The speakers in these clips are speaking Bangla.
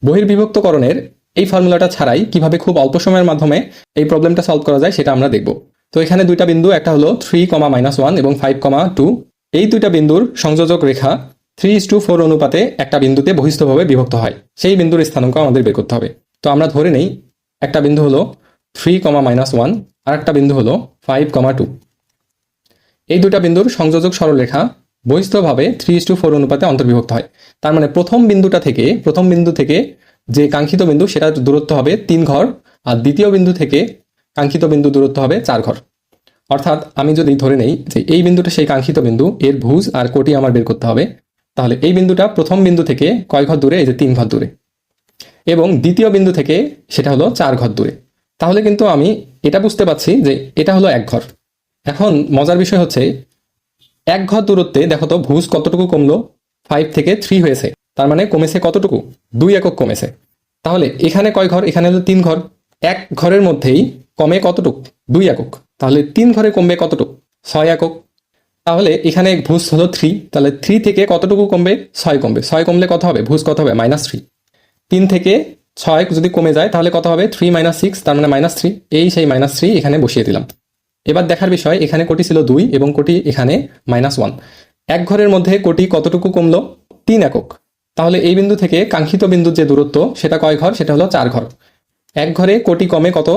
বহির্বিভক্তকরণের এই ফর্মুলাটা ছাড়াই কিভাবে খুব অল্প সময়ের মাধ্যমে এই প্রবলেমটা সলভ করা যায় সেটা আমরা দেখব। তো এখানে দুইটা বিন্দু, একটা হলো 3, -1 এবং 5, 2। এই দুইটা বিন্দুর সংযোজক রেখা 3:4 অনুপাতে একটা বিন্দুতে বহিস্থভাবে বিভক্ত হয়। সেই বিন্দুর স্থানাঙ্ক আমাদের বের করতে হবে। তো আমরা ধরে নেই একটা বিন্দু হলো 3, -1 আর একটা বিন্দু হলো 5, 2। এই দুটা বিন্দুর সংযোজক সরলরেখা বহিস্থভাবে 3:4 অনুপাতে অন্তর্বিভক্ত হয়। তার মানে প্রথম বিন্দু থেকে যে কাঙ্ক্ষিত বিন্দু সেটার দূরত্ব হবে 3 ঘর, আর দ্বিতীয় বিন্দু থেকে কাঙ্ক্ষিত বিন্দু দূরত্ব হবে 4 ঘর। অর্থাৎ আমি যদি ধরে নেই যে এই বিন্দুটা সেই কাঙ্ক্ষিত বিন্দু, এর ভুজ আর কোটি আমার বের করতে হবে, তাহলে এই বিন্দুটা প্রথম বিন্দু থেকে কয় ঘর দূরে? এই যে 3 ঘর দূরে। এবং দ্বিতীয় বিন্দু থেকে সেটা হলো 4 ঘর দূরে। তাহলে কিন্তু আমি এটা বুঝতে পারছি যে এটা হলো 1 ঘর। এখন মজার বিষয় হচ্ছে 1 ঘর দূরত্বে দেখো তো ভুজ কতটুকু কমলো? 5 থেকে 3 হয়েছে। তার মানে কমেছে কতটুকু? 2 একক কমেছে। তাহলে এখানে কয় ঘর? এখানে হলো 3 ঘর। 1 ঘরের মধ্যেই কমে কতটুকু? 2 একক। তাহলে 3 ঘরে কমবে কতটুকু? 6 একক। তাহলে এখানে ভুজ হলো 3, তাহলে 3 থেকে কতটুকু কমবে? 6 কমবে। 6 কমলে কত হবে? ভুজ কত হবে? -3। 3 থেকে 6 যদি কমে যায় তাহলে কত হবে? 3 - 6, তার মানে -3। এই সেই -3 এখানে বসিয়ে দিলাম। এবার দেখার বিষয়, এখানে কোটি ছিল 2 এবং কোটি এখানে -1। 1 ঘরের মধ্যে কোটি কতটুকু কমলো? 3 একক। তাহলে এই বিন্দু থেকে কাঙ্ক্ষিত বিন্দুর যে দূরত্ব সেটা কয় ঘর? সেটা হলো 4 ঘর। 1 ঘরে কোটি কমে কত?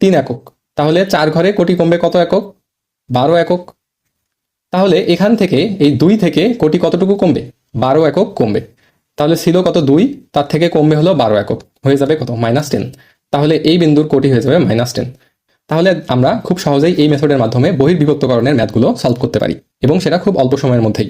3 একক। তাহলে 4 ঘরে কোটি কমবে কত একক? 12 একক। তাহলে এখান থেকে এই 2 থেকে কোটি কতটুকু কমবে? 12 একক কমবে। তাহলে ছিল কত? 2, তার থেকে কমবে হলো 12 একক, হয়ে যাবে কত? -10। তাহলে এই বিন্দুর কোটি হয়ে যাবে -10। তাহলে আমরা খুব সহজেই এই মেথডের মাধ্যমে বহির্বিভক্তকরণের ম্যাথগুলো সলভ করতে পারি, এবং সেটা খুব অল্প সময়ের মধ্যেই।